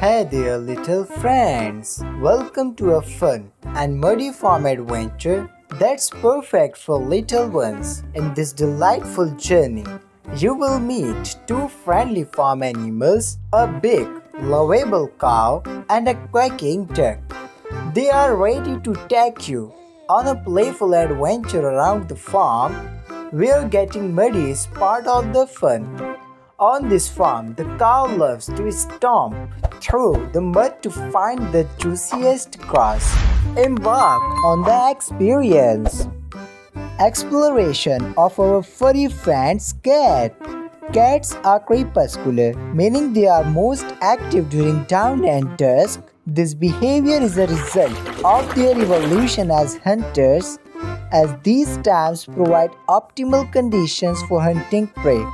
Hey there, little friends! Welcome to a fun and muddy farm adventure that's perfect for little ones. In this delightful journey, you will meet two friendly farm animals, a big, lovable cow and a quacking duck. They are ready to take you on a playful adventure around the farm where getting muddy is part of the fun. On this farm, the cow loves to stomp through the mud to find the juiciest grass. Embark on the experience. Exploration of our furry friends cat. Cats are crepuscular, meaning they are most active during dawn and dusk. This behavior is a result of their evolution as hunters, as these times provide optimal conditions for hunting prey.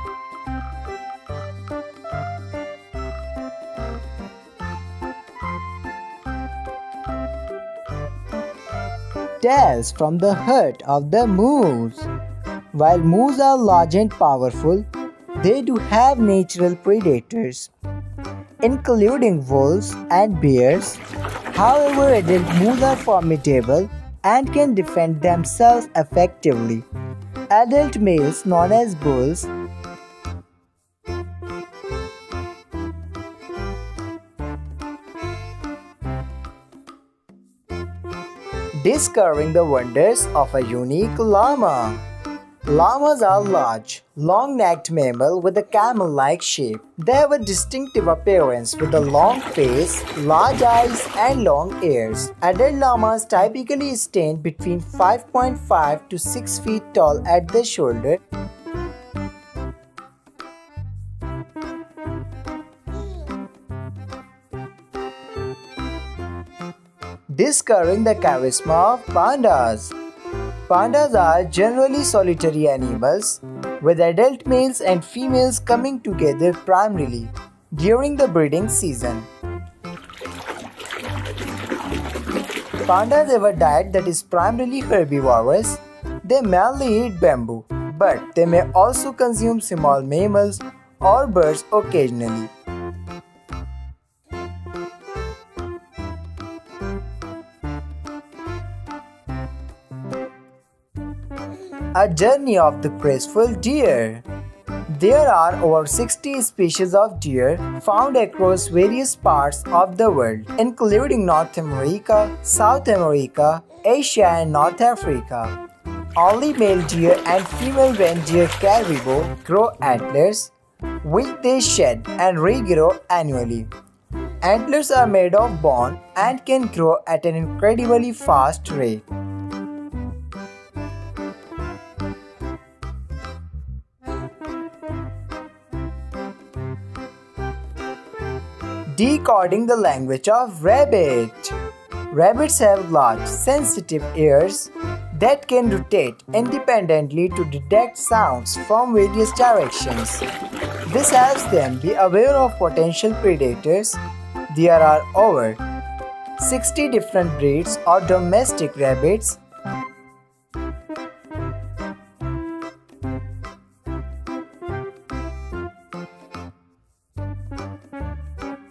Tales from the herd of the moose. While moose are large and powerful, they do have natural predators, including wolves and bears. However, adult moose are formidable and can defend themselves effectively. Adult males, known as bulls, discovering the wonders of a unique llama. Llamas are large, long-necked mammals with a camel-like shape. They have a distinctive appearance with a long face, large eyes, and long ears. Adult llamas typically stand between 5.5 to 6 feet tall at the shoulder. Discovering the charisma of pandas. Pandas are generally solitary animals, with adult males and females coming together primarily during the breeding season. Pandas have a diet that is primarily herbivorous. They mainly eat bamboo, but they may also consume small mammals or birds occasionally. A journey of the graceful deer. There are over 60 species of deer found across various parts of the world, including North America, South America, Asia, and North Africa. Only male deer and female reindeer caribou grow antlers, which they shed and regrow annually. Antlers are made of bone and can grow at an incredibly fast rate. Decoding the language of rabbit. Rabbits have large, sensitive ears that can rotate independently to detect sounds from various directions. This helps them be aware of potential predators. There are over 60 different breeds of domestic rabbits.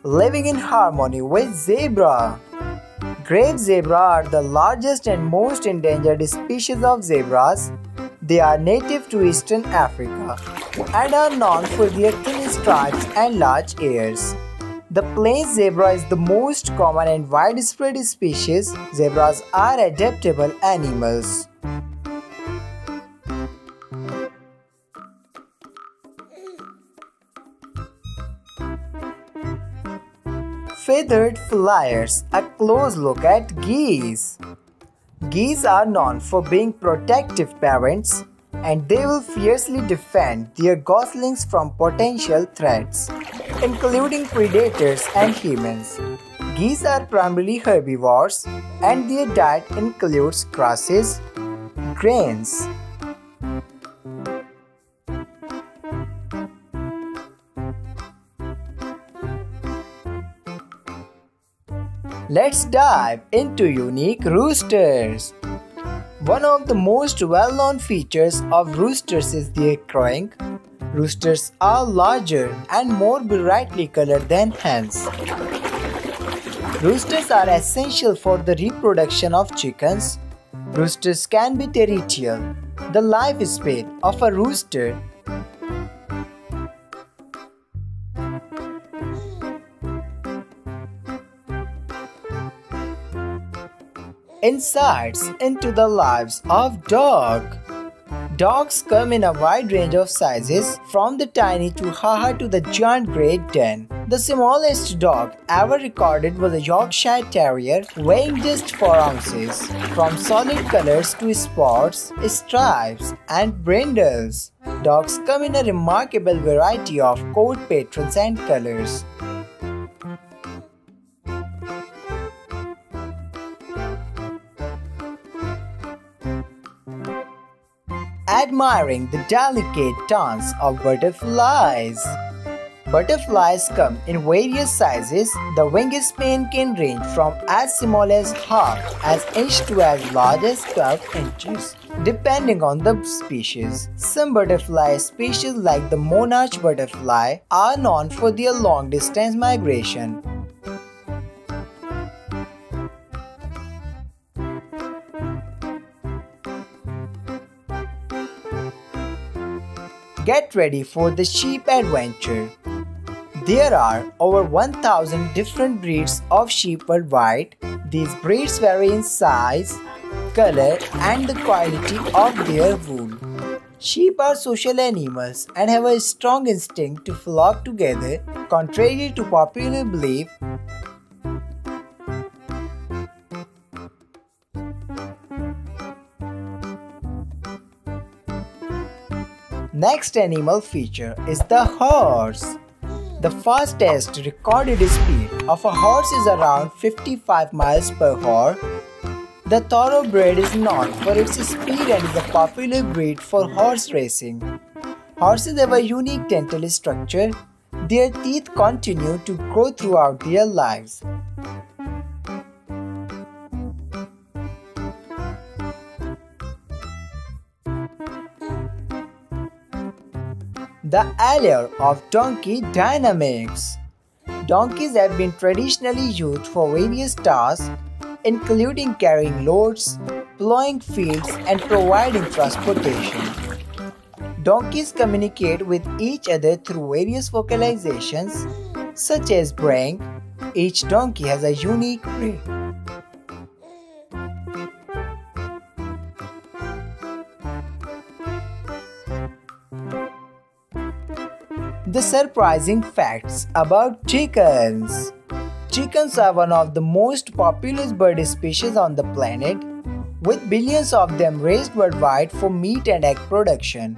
Living in harmony with zebra. Great zebra are the largest and most endangered species of zebras. They are native to Eastern Africa and are known for their thin stripes and large ears. The plains zebra is the most common and widespread species. Zebras are adaptable animals. Feathered flyers, a close look at geese. Geese are known for being protective parents, and they will fiercely defend their goslings from potential threats, including predators and humans. Geese are primarily herbivores, and their diet includes grasses, grains, Let's dive into unique roosters. One of the most well-known features of roosters is their crowing. Roosters are larger and more brightly colored than hens. Roosters are essential for the reproduction of chickens. Roosters can be territorial. The lifespan of a rooster insights into the lives of dogs. Dogs come in a wide range of sizes, from the tiny Chihuahua to the giant Great Dane. The smallest dog ever recorded was a Yorkshire Terrier, weighing just 4 ounces. From solid colors to spots, stripes, and brindles, dogs come in a remarkable variety of coat patterns and colors. Admiring the delicate dance of butterflies. Butterflies come in various sizes. The wingspan can range from as small as ½ inch to as large as 12 inches, depending on the species. Some butterfly species like the monarch butterfly are known for their long-distance migration. Get ready for the sheep adventure. There are over 1,000 different breeds of sheep worldwide. These breeds vary in size, color, and the quality of their wool. Sheep are social animals and have a strong instinct to flock together, contrary to popular belief. Next animal feature is the horse. The fastest recorded speed of a horse is around 55 miles per hour. The thoroughbred is known for its speed and is a popular breed for horse racing. Horses have a unique dental structure. Their teeth continue to grow throughout their lives. The allure of donkey dynamics. Donkeys have been traditionally used for various tasks, including carrying loads, plowing fields, and providing transportation. Donkeys communicate with each other through various vocalizations, such as braying. Each donkey has a unique bray. The surprising facts about chickens. Chickens are one of the most popular bird species on the planet, with billions of them raised worldwide for meat and egg production.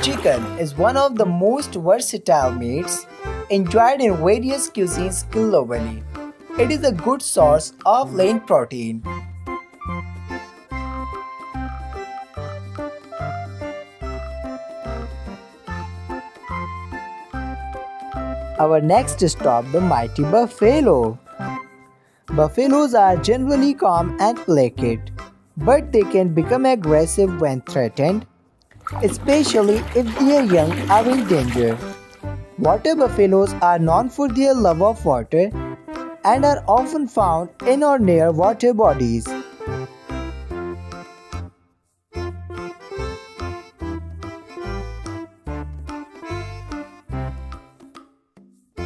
Chicken is one of the most versatile meats enjoyed in various cuisines globally. It is a good source of lean protein. Our next stop, the mighty buffalo. Buffaloes are generally calm and placid, but they can become aggressive when threatened, especially if their young are in danger. Water buffaloes are known for their love of water and are often found in or near water bodies.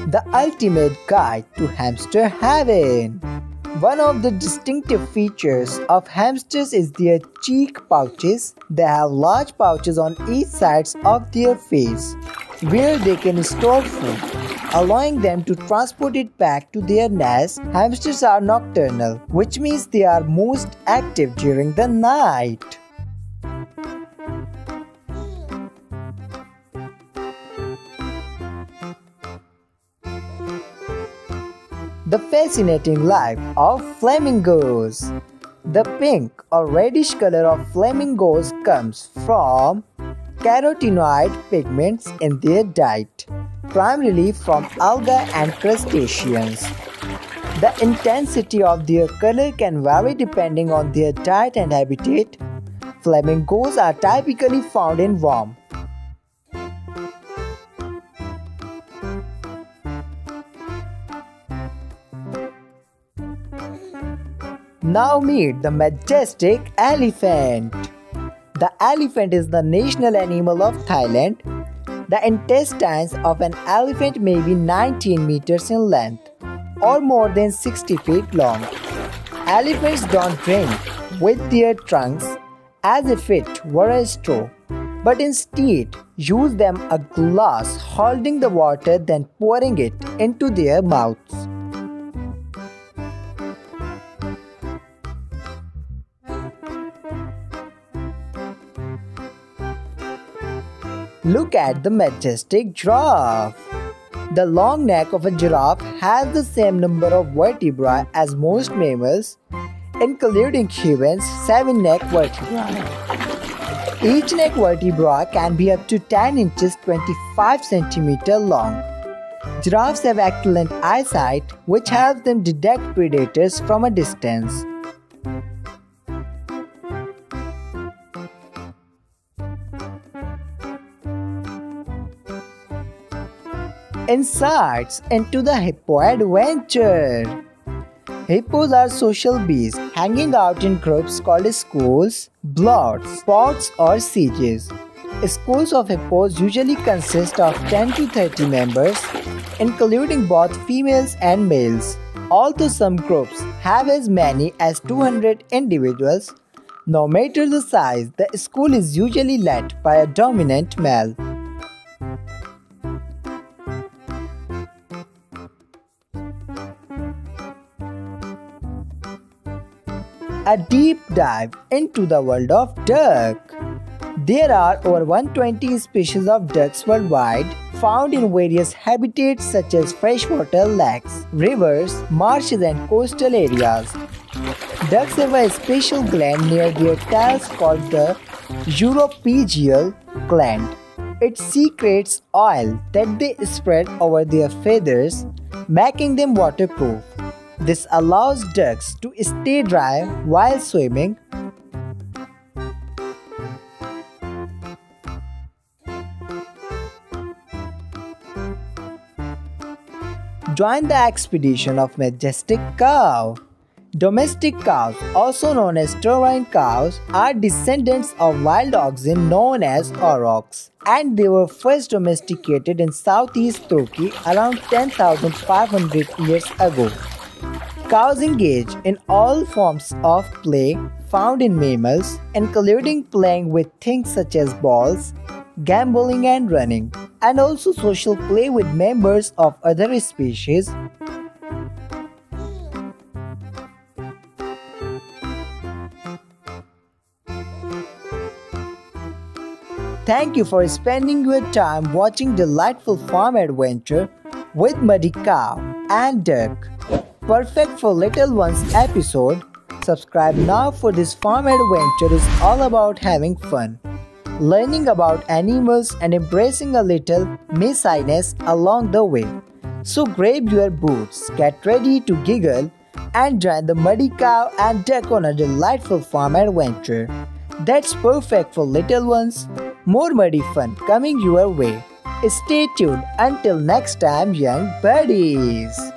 The ultimate guide to hamster heaven. One of the distinctive features of hamsters is their cheek pouches. They have large pouches on each sides of their face, where they can store food, allowing them to transport it back to their nest. Hamsters are nocturnal, which means they are most active during the night. The fascinating life of flamingos. The pink or reddish color of flamingos comes from carotenoid pigments in their diet, primarily from algae and crustaceans. The intensity of their color can vary depending on their diet and habitat. Flamingos are typically found in warm. Now meet the majestic elephant. The elephant is the national animal of Thailand. The intestines of an elephant may be 19 meters in length or more than 60 feet long. Elephants don't drink with their trunks as if it were a straw, but instead use them a glass holding the water, then pouring it into their mouths. Look at the majestic giraffe. The long neck of a giraffe has the same number of vertebrae as most mammals, including humans, 7 neck vertebrae. Each neck vertebra can be up to 10 inches 25 centimeters long. Giraffes have excellent eyesight, which helps them detect predators from a distance. Insights into the hippo adventure. Hippos are social beasts, hanging out in groups called schools, bloods, pods or sieges. Schools of hippos usually consist of 10 to 30 members, including both females and males. Although some groups have as many as 200 individuals, no matter the size, the school is usually led by a dominant male. A deep dive into the world of duck. There are over 120 species of ducks worldwide, found in various habitats such as freshwater lakes, rivers, marshes and coastal areas. Ducks have a special gland near their tails called the uropygial gland. It secretes oil that they spread over their feathers, making them waterproof. This allows ducks to stay dry while swimming. Join the expedition of majestic cow. Domestic cows, also known as taurine cows, are descendants of wild oxen known as aurochs, and they were first domesticated in southeast Turkey around 10,500 years ago. Cows engage in all forms of play found in mammals, including playing with things such as balls, gambling and running, and also social play with members of other species. Thank you for spending your time watching delightful farm adventure with Muddy Cow and Duck. Perfect for little ones episode. Subscribe now, for this farm adventure is all about having fun, learning about animals and embracing a little messiness along the way. So grab your boots, get ready to giggle and join the Muddy Cow and Duck on a delightful farm adventure that's perfect for little ones. More muddy fun coming your way. Stay tuned until next time, young buddies.